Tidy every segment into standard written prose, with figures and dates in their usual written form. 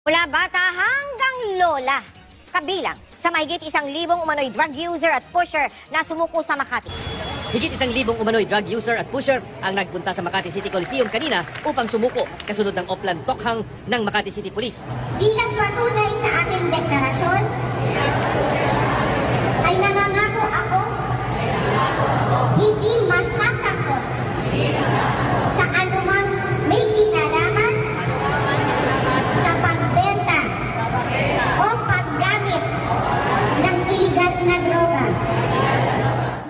Mula bata hanggang lola, kabilang sa mahigit 1,000 umano'y drug user at pusher na sumuko sa Makati. Higit 1,000 umano'y drug user at pusher ang nagpunta sa Makati City Coliseum kanina upang sumuko kasunod ng Oplan Tokhang ng Makati City Police. Bilang patunay sa ating deklarasyon, ay nangangako ako hindi masasakot sa anumang may kinalaman sa pagbenta o paggamit ng illegal na droga.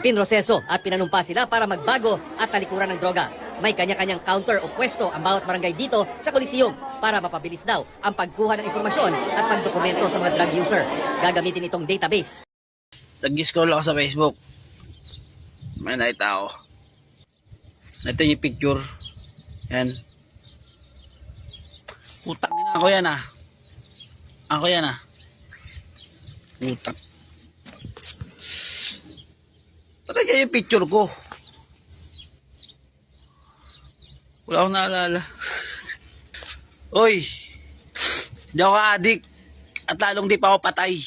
Pinroseso at pinanumpa sila para magbago at talikuran ng droga. May kanya-kanyang counter o pwesto ang bawat barangay dito sa Coliseum para mapabilis daw ang pagkuha ng impormasyon at pagdokumento sa mga drug user. Gagamitin itong database. Nag-scroll ako sa Facebook. May nakita ako. Ito yung picture. Yan. Putang ina. Ako yan ah. Ako yan ah. Putang. Bakit yan yung picture ko? Wala akong naalala. Oy. Di ako adik. At lalong di pa ako patay.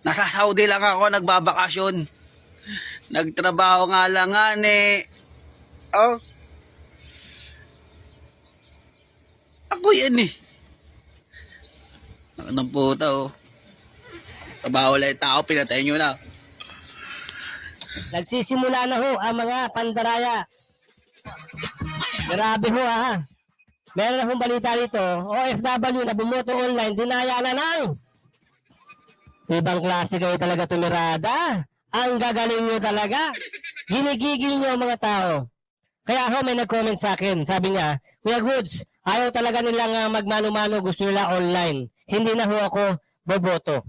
Nasa Saudi lang ako, nagbabakasyon. Nagtrabaho nga lang eh. Oh. Ako yan eh. Nakatang puta oh. Trabaho lang yung tao, pinatay nyo na. Nagsisimula na ho ang mga pandaraya. Grabe ho ha. Meron na hong balita dito, OFW na bumoto online, dinaya na ng ibang klase kayo talaga tumirada. Ang gagaling nyo talaga. Ginigigil nyo ang mga tao. Kaya ho may nag-comment sa akin. Sabi niya, Kuya Goods, ayaw talaga nilang magmano-mano, gusto nila online. Hindi na ho ako boboto.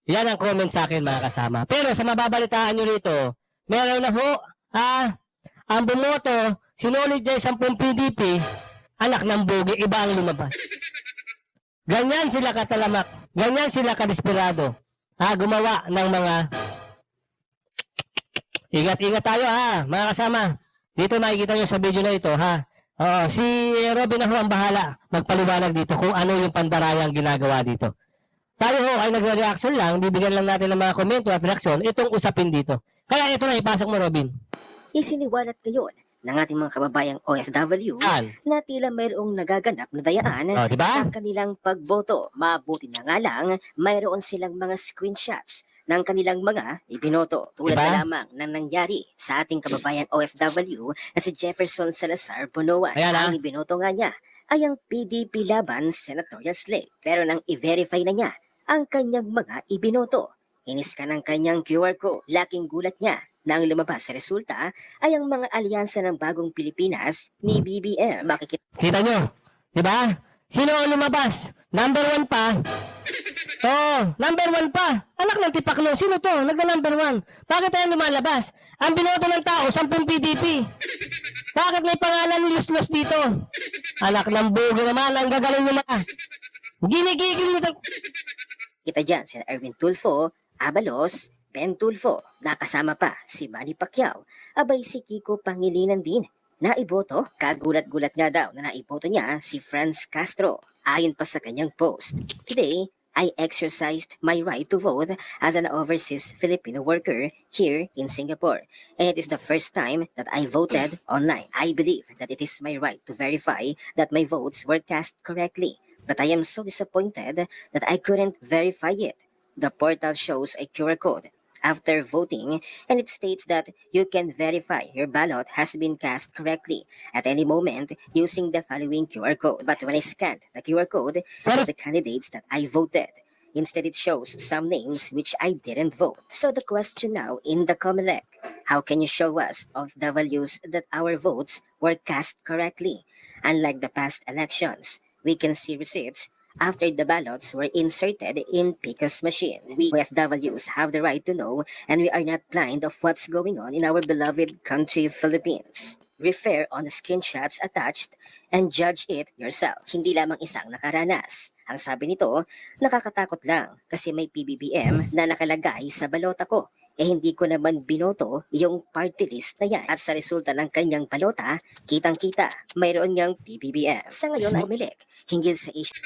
Yan ang comment sa akin mga kasama. Pero sa mababalitaan nyo rito, meron na ho, ang bumoto, sinulit niya 10 PDP, anak ng bugi, iba ang lumabas. Ganyan sila katalamak. Ganyan sila kadesperado. Gumawa ng mga... Ingat-ingat tayo mga kasama. Dito makikita nyo sa video na ito si Robin na ho ang bahala magpaliwanag dito kung ano yung pandarayang ginagawa dito. Tayo ho ay nagre-reaction lang, bibigyan lang natin ng mga komento at reaksyon itong usapin dito. Kaya ito na, ipasok mo Robin. Isiniwalat ngayon ng ating mga kababayang OFW na tila mayroong nagaganap na dayaan diba? sa kanilang pagboto. Mabuti na nga lang, mayroon silang mga screenshots ng kanilang mga ibinoto. Tulad Diba? na lamang ng nangyari sa ating kababayang OFW na si Jefferson Salazar Bonoan. Ayan, Ang ibinoto nga niya ay ang PDP laban senatorial slate. Pero nang i-verify na niya ang kanyang mga ibinoto, iniskan ang kanyang QR code. Laking gulat niya na ang lumabas sa resulta ay ang mga alyansa ng Bagong Pilipinas ni BBM. Makikita Kita nyo, di ba? Sino ang lumabas? Number 1 pa. Number 1 pa. Anak ng tipaklo. Sino to? Nagna-number 1. Bakit tayo lumalabas? Ang binoto ng tao, 10 PDP. Bakit may pangalan ni Luslos dito? Anak ng bugi naman, ang gagaling naman. Ginigigil nyo. kita dyan si Erwin Tulfo, Abalos, Ben Tulfo, nakasama pa si Manny Pacquiao, abay si Kiko Pangilinan din. Naiboto, kagulat-gulat nga daw na naiboto niya si Franz Castro. Ayon pa sa kanyang post, "Today, I exercised my right to vote as an overseas Filipino worker here in Singapore. And it is the first time that I voted online. I believe that it is my right to verify that my votes were cast correctly. But I am so disappointed that I couldn't verify it. The portal shows a QR code after voting, and it states that you can verify your ballot has been cast correctly at any moment using the following QR code. But when I scanned the QR code of the candidates that I voted, instead it shows some names which I didn't vote. So the question now in the COMELEC, how can you show us of the values that our votes were cast correctly? Unlike the past elections, we can see receipts after the ballots were inserted in PICO's machine. We OFWs have the right to know, and we are not blind of what's going on in our beloved country, Philippines. Refer on the screenshots attached and judge it yourself." Hindi lamang isang nakaranas. Ang sabi nito, nakakatakot lang kasi may PBBM na nakalagay sa balota ko. Hindi ko naman binoto yung party list na yan. At sa resulta ng kanyang balota, kitang-kita, mayroon niyang PBBM. Sa ngayon ay umilik hinggil sa issue.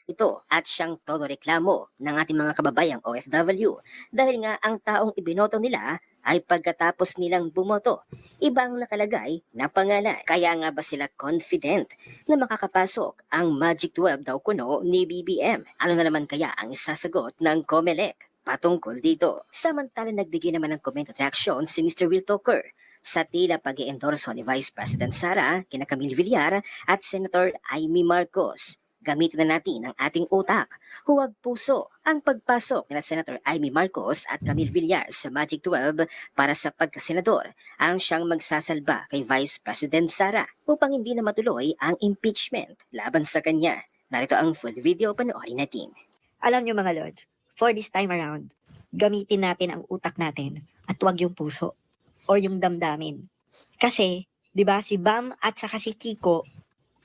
ito at siyang todo reklamo ng ating mga kababayang OFW dahil nga ang taong ibinoto nila ay pagkatapos nilang bumoto, ibang nakalagay na pangalan. Kaya nga ba sila confident na makakapasok ang Magic 12 daw kuno ni BBM? Ano na naman kaya ang isasagot ng COMELEC patungkol dito? Samantala nagbigay naman ng comment at reaksyon si Mr. Real Talker sa tila pag-i-endorso ni Vice President Sara, kina Camille Villar at Senator Amy Marcos. Gamitin na natin ang ating utak. Huwag puso ang pagpasok nila Senator Amy Marcos at Camille Villar sa Magic 12 para sa pagkasenador ang siyang magsasalba kay Vice President Sara upang hindi na matuloy ang impeachment laban sa kanya. Narito ang full video, panoorin natin. Alam nyo mga lords, for this time around, gamitin natin ang utak natin at huwag yung puso or yung damdamin. Kasi, di ba, si Bam at saka si Kiko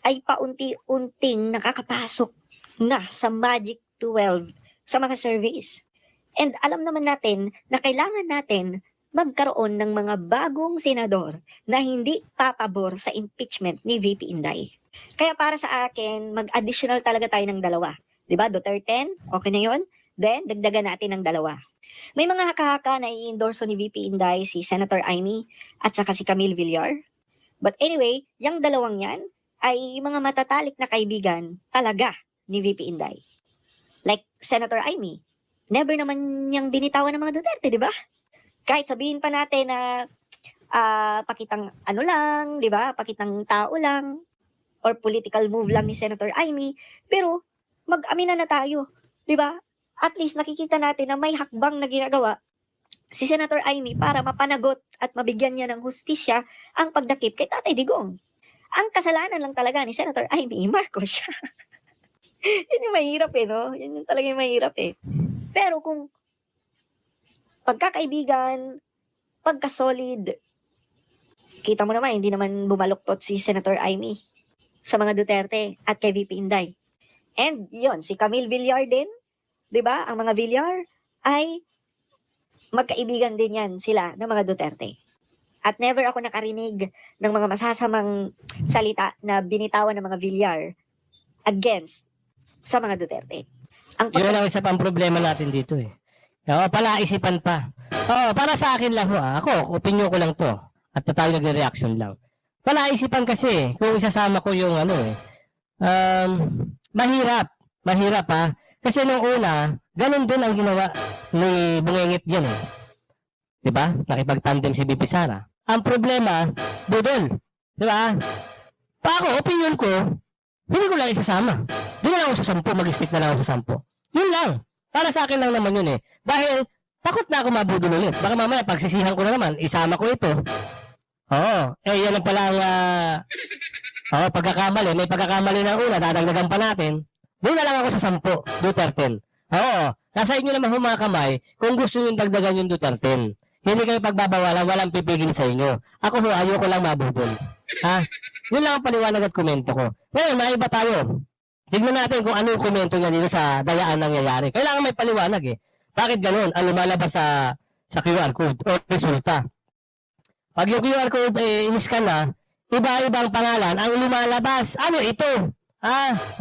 ay paunti-unting nakakapasok na sa Magic 12 sa mga surveys. And alam naman natin na kailangan natin magkaroon ng mga bagong senador na hindi papabor sa impeachment ni VP Inday. Kaya para sa akin, mag-additional talaga tayo ng 2. Diba? Duterte, okay na yon. Then, dagdagan natin ng 2. May mga haka-haka na i-endorso ni VP Inday si Senator Amy at saka si Camille Villar. But anyway, yung dalawang yan ay mga matatalik na kaibigan talaga ni VP Inday. Like Senator Amy, never naman niyang binitawan ng mga Duterte, di ba? Kahit sabihin pa natin na pakitang ano lang, di ba? Pakitang tao lang or political move lang ni Senator Amy, pero mag-amina na tayo, di ba? At least nakikita natin na may hakbang na ginagawa si Senator Amy para mapanagot at mabigyan niya ng hustisya ang pagdakip kay Tatay Digong. Ang kasalanan lang talaga ni Senator Amy Marcos siya. Yun yung mahirap no? Yun yung talaga yung mahirap Pero kung pagkakaibigan, pagkasolid, kita mo naman, hindi naman bumaluktot si Senator Amy sa mga Duterte at kay VP Inday. And yun, si Camille Villar din, di ba? Ang mga Villar ay magkaibigan din yan sila ng mga Duterte. At never ako nakarinig ng mga masasamang salita na binitawan ng mga Villar against sa mga Duterte. Yun ang isa pang problema natin dito Oo, palaisipan pa. Oo, para sa akin lang ako, opinion ko lang to. At tayo nagre-reaction lang. Palaisipan kasi, kung isasama ko yung mahirap Kasi nung una, ganun din ang ginawa ni Bungengit dyan Diba? Nakipag-tandem si BP Sara. Ang problema, budol. Diba? Pa ako, opinion ko, hindi ko lang isasama. Doon na lang ako sa 10, mag-stick na lang ako sa 10. Yun lang. Para sa akin lang naman yun Dahil, takot na ako mabudol ulit. Baka mamaya, pagsisihan ko na naman, isama ko ito. Oo. Yan ang pala ang pagkakamali. May pagkakamali ng una, dadagdagan pa natin. Doon na lang ako sa 10, Duterte. Oo. Nasa inyo naman humakamay kung gusto nyo dagdagan yung Duterte. Hindi kayo pagbabawalan, walang pipigil sa inyo. Ako ayoko lang mabudol. Yun lang ang paliwanag at komento ko. Ngayon, maiba tayo. Tignan natin kung ano yung komento niya dito sa dayaan nangyayari. Kailangan may paliwanag Bakit ganun? Ang lumalabas sa QR code o resulta. Pag yung QR code in-scan na, iba-ibang pangalan ang lumalabas. Ano ito?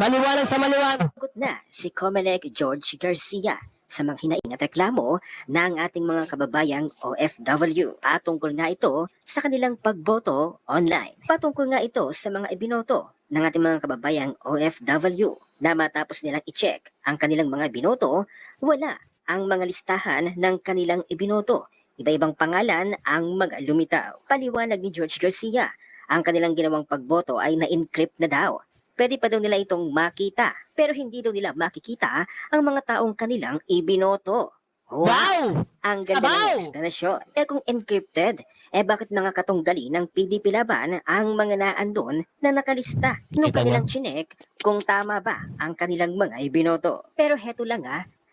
Maliwanag sa maliwanag. Sagot na si COMELEC George Garcia sa mga hinaing at reklamo ng ating mga kababayang OFW. Patungkol nga ito sa kanilang pagboto online. Patungkol nga ito sa mga ibinoto ng ating mga kababayang OFW na matapos nilang i-check ang kanilang mga binoto, wala ang mga listahan ng kanilang ibinoto. Iba-ibang pangalan ang mga lumitaw. Paliwanag ni George Garcia, ang kanilang ginawang pagboto ay na-encrypt na daw. Pwede pa daw nila itong makita, pero hindi daw nila makikita ang mga taong kanilang ibinoto. Wow! Ang ganda ng explanasyon. Kung encrypted, bakit mga katunggali ng PDP Laban ang mga naandun na nakalista nung kanilang chinek kung tama ba ang kanilang mga ibinoto? Pero heto lang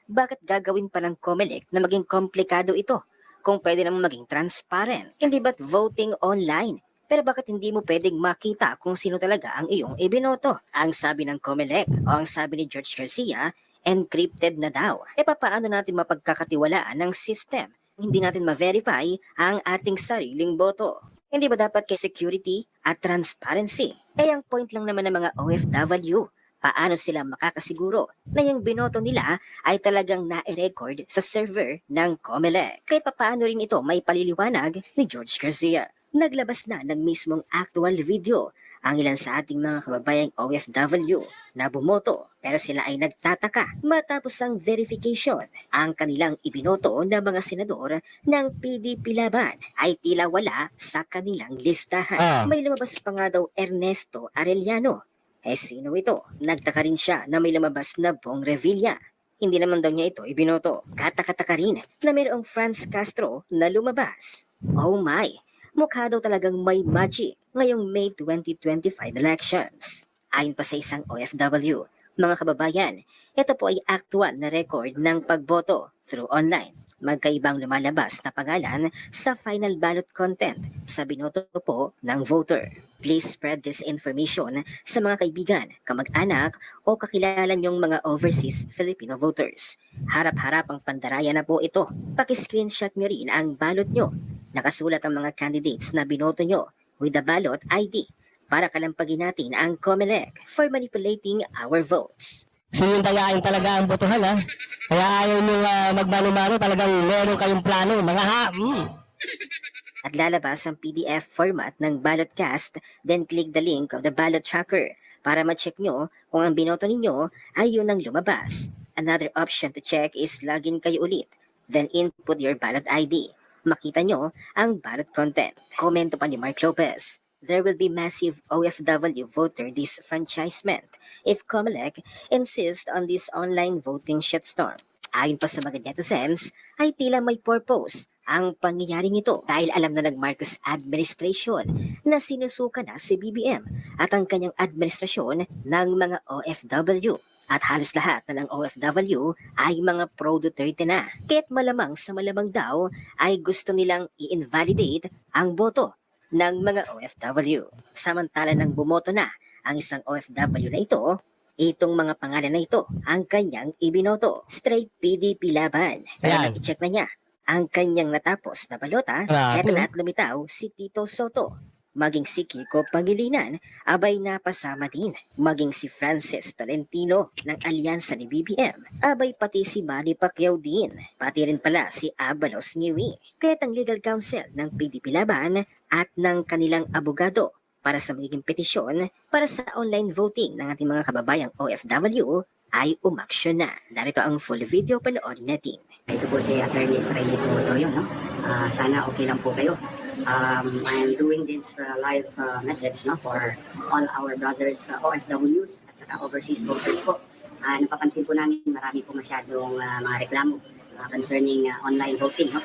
bakit gagawin pa ng COMELEC na maging komplikado ito kung pwede namang maging transparent? Hindi ba't voting online? Pero bakit hindi mo pwedeng makita kung sino talaga ang iyong ibinoto? Ang sabi ng COMELEC o ang sabi ni George Garcia, encrypted na daw. Paano natin mapagkakatiwalaan ng system? Hindi natin ma-verify ang ating sariling boto. Hindi ba dapat kay security at transparency? Ang point lang naman ng mga OFW, Paano sila makakasiguro na yung binoto nila ay talagang na-record sa server ng COMELEC? Kahit papaano rin ito may paliliwanag ni George Garcia. Naglabas na ng mismong actual video ang ilan sa ating mga kababayang OFW na bumoto pero sila ay nagtataka matapos ang verification. Ang kanilang ibinoto ng mga senador ng PDP Laban ay tila wala sa kanilang listahan. May lumabas pa nga daw Ernesto Arellano. Sino ito? Nagtaka rin siya na may lumabas na Bong Revilla. Hindi naman daw niya ito ibinoto. Katakataka rin na mayroong Franz Castro na lumabas. Oh my! Mukha daw talagang may magic ngayong May 2025 elections. Ayon pa sa isang OFW, mga kababayan, ito po ay actual na record ng pagboto through online. Magkaibang lumalabas na pangalan sa final ballot content sa binoto po ng voter. Please spread this information sa mga kaibigan, kamag-anak o kakilala niyong mga overseas Filipino voters. Harap-harapang pandaraya na po ito. Paki-screenshot niyo rin ang ballot niyo. Nakasulat ang mga candidates na binoto nyo with the ballot ID para kalampagin natin ang COMELEC for manipulating our votes. So yung dayain talaga ang botohan ha. Kaya ayaw nyo magmano-mano, talagang meron kayong plano, mga ha. At lalabas ang PDF format ng ballot cast, then click the link of the ballot tracker para ma-check nyo kung ang binoto ninyo ay yun ang lumabas. Another option to check is login kayo ulit, then input your ballot ID. Makita nyo ang ballot content. Komento pa ni Mark Lopez, there will be massive OFW voter disfranchisement if COMELEC insists on this online voting shitstorm. Ayon pa sa mga netizens, ay tila may purpose ang pangyayaring ito dahil alam na ng Marcos administration na sinusuka na si BBM at ang kanyang administrasyon ng mga OFW. At halos lahat na ng OFW ay mga pro-Duterte na. Kaya't malamang sa malamang daw ay gusto nilang i-invalidate ang boto ng mga OFW. Samantala nang bumoto na ang isang OFW na ito, itong mga pangalan na ito ang kanyang ibinoto. Straight PDP Laban. Kaya i-check na niya ang kanyang natapos na balota. Eto na at lumitaw si Tito Soto. Maging si Kiko Pangilinan, abay napasama din. Maging si Francis Tolentino ng alyansa ni BBM, abay pati si Manny Pacquiao din. Pati rin pala si Abalos Ngiwi. Kaya't ang legal counsel ng PDP Laban at ng kanilang abogado para sa magiging petisyon para sa online voting ng ating mga kababayang OFW ay umaksyon na. Narito ang full video, panoorin natin. Ito po si Attorney Israelito Toyo, no? Sana okay lang po kayo. I'm doing this live message for all our brothers OFWs at saka overseas voters po. Napapansin po namin marami po masyadong mga reklamo concerning online voting. No?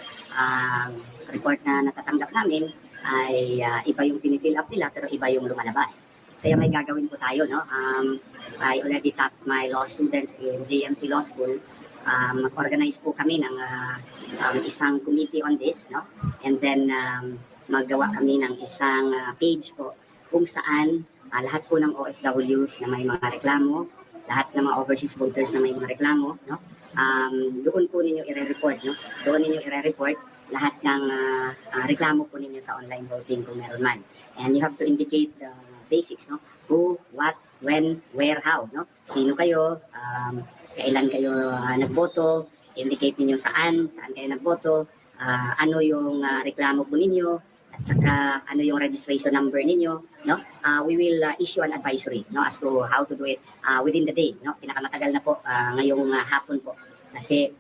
Report na natatanggap namin ay iba yung pinifill up nila pero iba yung lumalabas. Kaya may gagawin po tayo. No? I already tapped my law students in JMC Law School. Mag-organize po kami ng isang committee on this, no? And then maggawa kami ng isang page po kung saan lahat po ng OFWs na may mga reklamo, lahat ng mga overseas voters na may mga reklamo, no? Doon po ninyo i-report, no? Doon ninyo i-report lahat ng reklamo po ninyo sa online voting kung meron man. And you have to indicate the basics, no? Who, what, when, where, how, no? Sino kayo, kailan kayo nagboto, indicate niyo saan kayo nagboto, ano yung reklamo po ninyo, at saka ano yung registration number ninyo, no? We will issue an advisory, no, as to how to do it within the day, no? Pinakamatagal na po ngayong hapon po. Kasi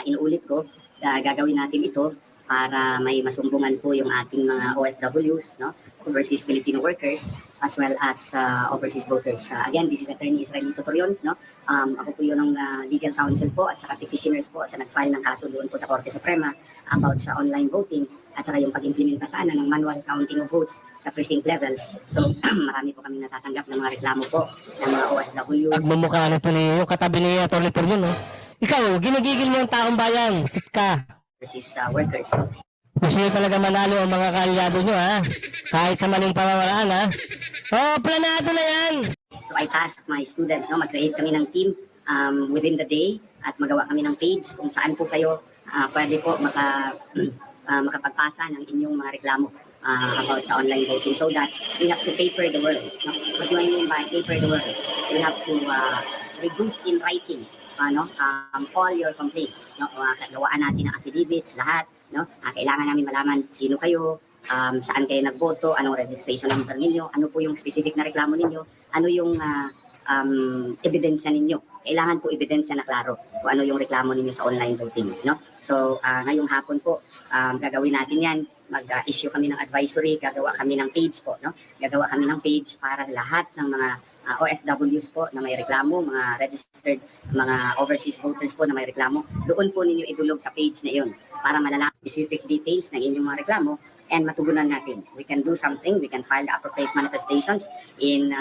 inuulit ko, gagawin natin ito para may masumbungan po yung ating mga OFWs, no? Overseas Filipino workers, as well as overseas voters. Again, this is Attorney Israelito Torion, no? Ako po yun ng legal counsel po at saka petitioners po sa nag-file ng kaso doon po sa Korte Suprema about sa online voting at saka yung pag-implementa sana ng manual counting of votes sa precinct level. So, marami po kami natatanggap ng mga reklamo po ng mga OFWs. Magmumukha na ito yung katabi ni Atty. Torion, no? Ikaw, ginigigil mo ang taong bayan, sit ka. Overseas workers. Gusto nyo talaga manalo ang mga kaalyado nyo, ha? Kahit sa maling pamamaraan, ha? Planado na yan! So I tasked my students, no, mag-create kami ng team within the day at magawa kami ng page kung saan po kayo pwede po makapagpasa ng inyong mga reklamo about sa online voting so that we have to paper the words. No? What do I mean by paper the words? We have to reduce in writing all your complaints. No? Gawaan natin ang affidavits, lahat. No? Kailangan namin malaman sino kayo, saan kayo nagboto, anong registration number ninyo, ano po yung specific na reklamo ninyo, ano yung ebidensya ninyo. Kailangan po ebidensya na klaro kung ano yung reklamo ninyo sa online voting. No? So, ngayong hapon po, gagawin natin yan. Mag-issue kami ng advisory, gagawa kami ng page po. No? Gagawa kami ng page para lahat ng mga OFWs po na may reklamo, mga registered, mga overseas voters po na may reklamo, doon po ninyo idulog sa page na iyon para malalaman specific details ng inyong mga reklamo and matugunan natin. We can do something, we can file the appropriate manifestations in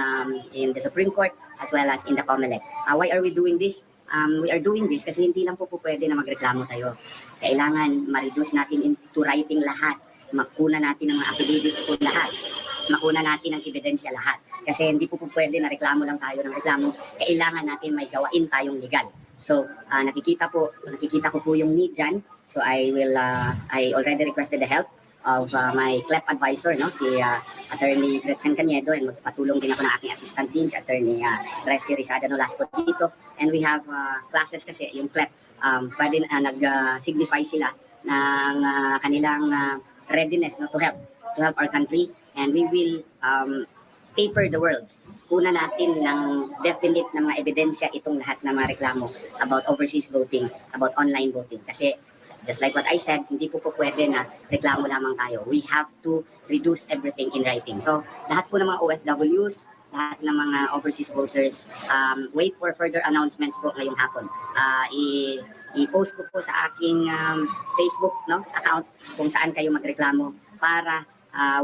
the Supreme Court as well as in the COMELEC. Why are we doing this? We are doing this kasi hindi lang po pwede na magreklamo tayo. Kailangan ma-reduce natin into writing lahat. Makuna natin ang mga affidavits po lahat. Makuna natin ang ebidensya lahat. Kasi hindi po pwede na reklamo lang tayo ng reklamo. Kailangan natin may gawain tayong legal. So, nakikita ko po yung need dyan. So, I already requested the help of my CLEP advisor, no? Si Attorney Gretchen Caniedo, and magpatulong din ako ng aking assistant din, si Attorney Rexy Rizada Nolasco dito. And we have classes kasi, yung CLEP, pwede nag-signify sila ng kanilang readiness, no, to help our country, and we will paper the world. Kuna natin ng definite na mga ebidensya itong lahat ng mga reklamo about overseas voting, about online voting. Kasi just like what I said, hindi po pwede na reklamo lamang tayo. We have to reduce everything in writing. So lahat po ng mga OFWs, lahat ng mga overseas voters, wait for further announcements po ngayong hapon. I-post ko po sa aking Facebook, no, account kung saan kayo magreklamo para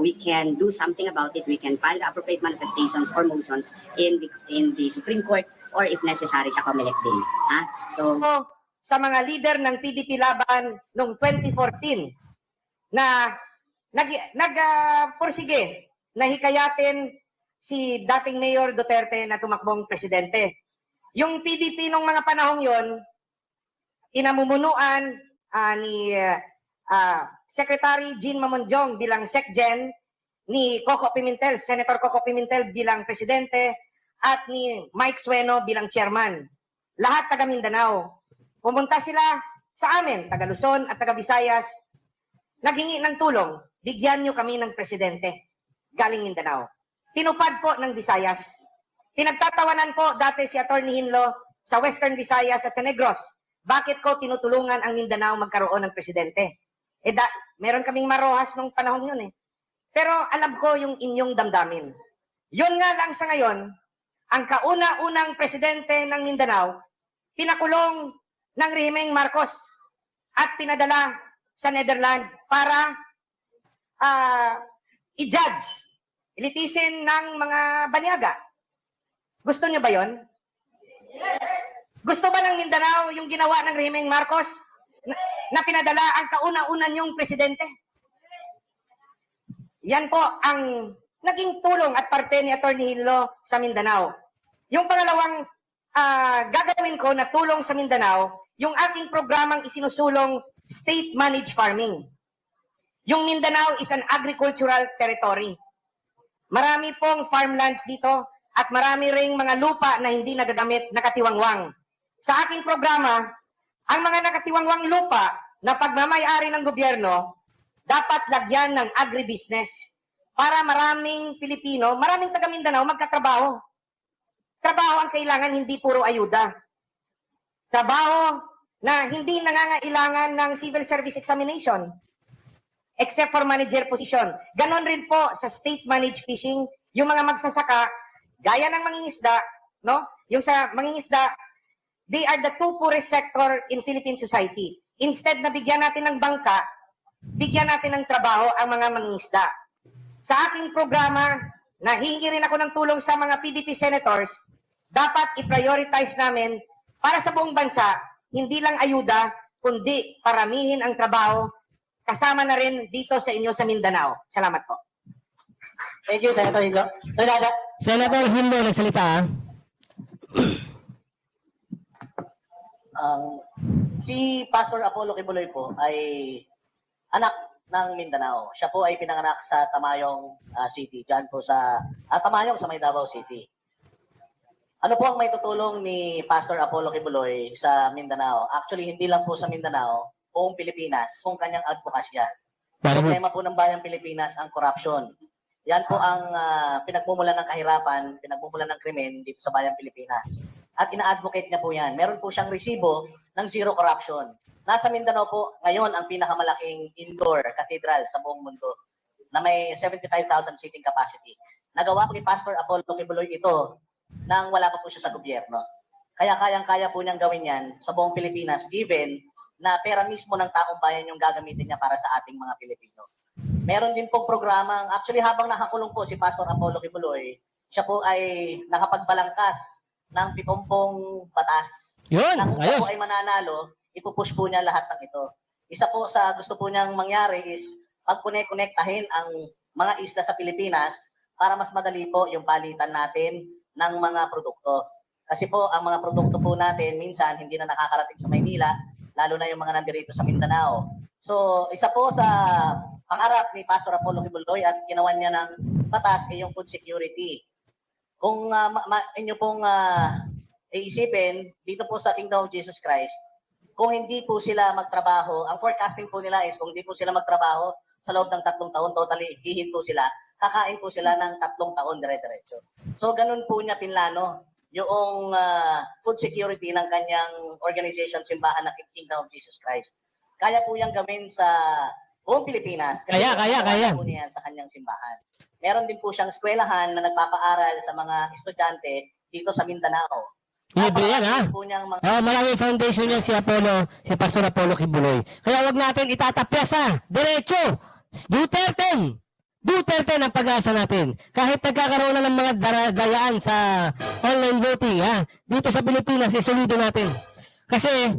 we can do something about it. We can file the appropriate manifestations or motions in the Supreme Court or if necessary sa COMELEC din. So, sa mga leader ng PDP laban noong 2014 na nagpursige na hikayatin si dating Mayor Duterte na tumakbong presidente. Yung PDP nung mga panahong yon, inamumunuan ni Secretary Jean Mamonjong bilang SecGen, ni Coco Pimentel, Senator Coco Pimentel bilang presidente, at ni Mike Sueno bilang chairman. Lahat taga Mindanao. Pumunta sila sa amin, taga Luzon at taga Visayas, naghingi ng tulong, bigyan nyo kami ng presidente galing Mindanao. Tinupad po ng Visayas. Pinagtatawanan po dati si Attorney Hinlo sa Western Visayas at sa Negros. Bakit ko tinutulungan ang Mindanao magkaroon ng presidente? Meron kaming marohas nung panahon yun eh. Pero alam ko yung inyong damdamin. Yun nga lang sa ngayon, ang kauna-unang presidente ng Mindanao, pinakulong ng rehimeng Marcos at pinadala sa Netherlands para i-judge, ilitisin ng mga banyaga. Gusto niyo ba yon? Gusto ba ng Mindanao yung ginawa ng rehimeng Marcos na pinadala ang kauna-una niyong presidente? Yan po ang naging tulong at parte ni Attorney Hinlo sa Mindanao. Yung pangalawang gagawin ko na tulong sa Mindanao, yung aking programang isinusulong State Managed Farming. Yung Mindanao is an agricultural territory. Marami pong farmlands dito at marami ring mga lupa na hindi nagagamit, nakatiwangwang. Sa aking programa, ang mga nakatiwangwang lupa na pagmamayari ng gobyerno, dapat lagyan ng agribusiness para maraming Pilipino, maraming taga Mindanao magkatrabaho. Trabaho ang kailangan, hindi puro ayuda. Trabaho na hindi nangangailangan ng civil service examination except for manager position. Ganon rin po sa state managed fishing, yung mga magsasaka, gaya ng mangingisda, no? Yung sa mangingisda, they are the two poorest sector in Philippine society. Instead na bigyan natin ng bangka, bigyan natin ng trabaho ang mga mangingisda. Sa aking programa, nahingi rin ako ng tulong sa mga PDP senators, dapat i-prioritize namin para sa buong bansa, hindi lang ayuda, kundi paramihin ang trabaho, kasama na rin dito sa inyo sa Mindanao. Salamat po. Thank you, Senator Hinlo. Senator Hinlo, nagsalita. Si Pastor Apollo Kibuloy po ay anak ng Mindanao. Siya po ay pinanganak sa Tamayong City, dyan po sa Tamayong sa May Davao City. Ano po ang may tutulong ni Pastor Apollo Kibuloy sa Mindanao? Actually, hindi lang po sa Mindanao, buong Pilipinas, kung kanyang advokasya. Problema po ng bayang Pilipinas ang corruption. Yan po ang pinagmumulan ng kahirapan, pinagmumulan ng krimen dito sa bayang Pilipinas. At ina-advocate niya po yan. Meron po siyang resibo ng zero corruption. Nasa Mindanao po ngayon ang pinakamalaking indoor cathedral sa buong mundo na may 75,000 seating capacity. Nagawa po ni Pastor Apollo Kibuloy ito nang wala pa po siya sa gobyerno. Kaya kayang-kaya po niyang gawin yan sa buong Pilipinas given na pera mismo ng taong bayan yung gagamitin niya para sa ating mga Pilipino. Meron din pong programang, actually habang nakakulong po si Pastor Apollo Kibuloy, siya po ay nakapagbalangkas ng 70 batas. Yun, Na kung siya ayos. po ay mananalo, ipupush po niya lahat ng ito. Isa po sa gusto po niyang mangyari is pagkone-konektahin ang mga isla sa Pilipinas para mas madali po yung palitan natin ng mga produkto. Kasi po, ang mga produkto po natin, minsan hindi na nakakarating sa Maynila, lalo na yung mga nandirito sa Mindanao. So, isa po sa pangarap ni Pastor Apollo Kibuloy at ginawan niya ng batas ay yung food security. Kung inyo pong iisipin, dito po sa Kingdom of Jesus Christ, kung hindi po sila magtrabaho, ang forecasting po nila is kung hindi po sila magtrabaho sa loob ng 3 taon, totally hihinto sila, kakain po sila ng 3 taon dire-diretso. So ganun po niya pinlano yung food security ng kanyang organization, simbahan na Kingdom of Jesus Christ. Kaya po yung gawin sa buong Pilipinas. Kasi Kaya. po niya sa kanyang simbahan. Meron din po siyang eskwelahan na nagpapaaral sa mga estudyante dito sa Mindanao. Libre yan, ha? Po niyang mga Maraming foundation yan si Pastor Apollo Kibuloy. Kaya wag natin itatapyas, ha? Diretso! Duterte ang pag-asa natin. Kahit nagkakaroon na ng mga dayaan sa online voting, ha? Dito sa Pilipinas, isolido natin. Kasi,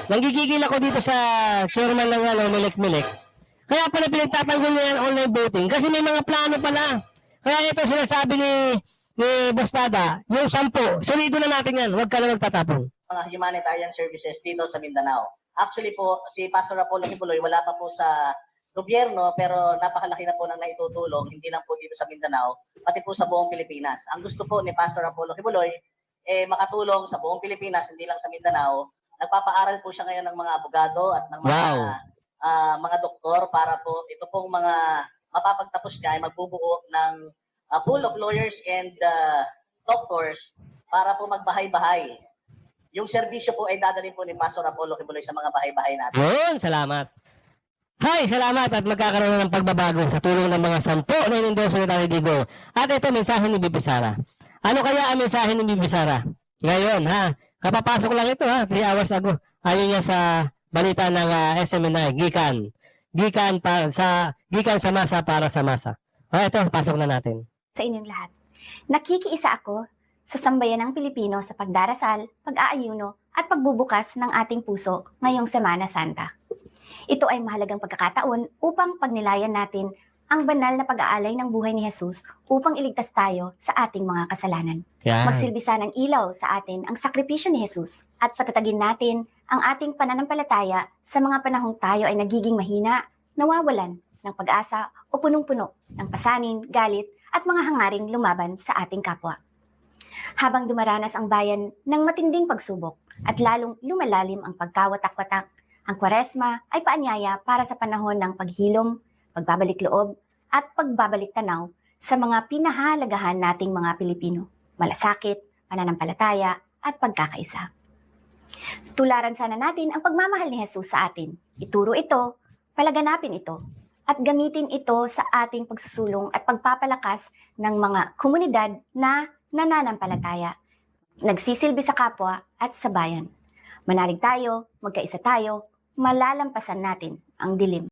nanggigigil ako dito sa chairman ng Melek. Kaya pala pinagtatanggol niya yung online voting. Kasi may mga plano pala. Kaya ito sinasabi ni Boss Dada, yung 10, solido na natin yan. Huwag ka na magtatapon. mga humanitarian services dito sa Mindanao. Actually po, si Pastor Apollo Kibuloy wala pa po sa gobyerno pero napakalaki na po ng naitutulong, hindi lang po dito sa Mindanao, pati po sa buong Pilipinas. Ang gusto po ni Pastor Apollo Kibuloy, makatulong sa buong Pilipinas, hindi lang sa Mindanao. Nagpapaaral po siya ngayon ng mga abogado at ng mga doktor para po ito pong mga mapapagtapos niya ay magbubuo ng pool of lawyers and doctors para po magbahay-bahay. Yung serbisyo po ay dadalhin po ni Pastor Apollo Kibuloy sa mga bahay-bahay natin. Yun, salamat. Hi, salamat at magkakaroon na ng pagbabago sa tulong ng mga 10 na inendorso ni Tani Digo. At ito, mensahe ni Bibi Sara. Ano kaya ang mensahe ni Bibi Sara? Ngayon, ha? Kapapasok lang ito, ha? 3 hours ago. Ayon niya sa balita ng SMNI, gikan sa masa para sa masa. Ito, pasok na natin. Sa inyong lahat. Nakikiisa ako sa sambayan ng Pilipino sa pagdarasal, pag-aayuno at pagbubukas ng ating puso ngayong Semana Santa. Ito ay mahalagang pagkakataon upang pagnilayan natin ang banal na pag-aalay ng buhay ni Jesus upang iligtas tayo sa ating mga kasalanan. Magsilbi ng ilaw sa atin ang sakripisyo ni Jesus at patatagin natin ang ating pananampalataya sa mga panahong tayo ay nagiging mahina, nawawalan ng pag-asa o punong-puno ng pasanin, galit at mga hangaring lumaban sa ating kapwa. Habang dumaranas ang bayan ng matinding pagsubok at lalong lumalalim ang pagkawatak-watak, ang Kwaresma ay paanyaya para sa panahon ng paghilom, pagbabalik loob, at pagbabalik tanaw sa mga pinahalagahan nating mga Pilipino, malasakit, pananampalataya, at pagkakaisa. Tularan sana natin ang pagmamahal ni Jesus sa atin. Ituro ito, palaganapin ito, at gamitin ito sa ating pagsusulong at pagpapalakas ng mga komunidad na nananampalataya, nagsisilbi sa kapwa at sa bayan. Manalig tayo, magkaisa tayo, malalampasan natin ang dilim.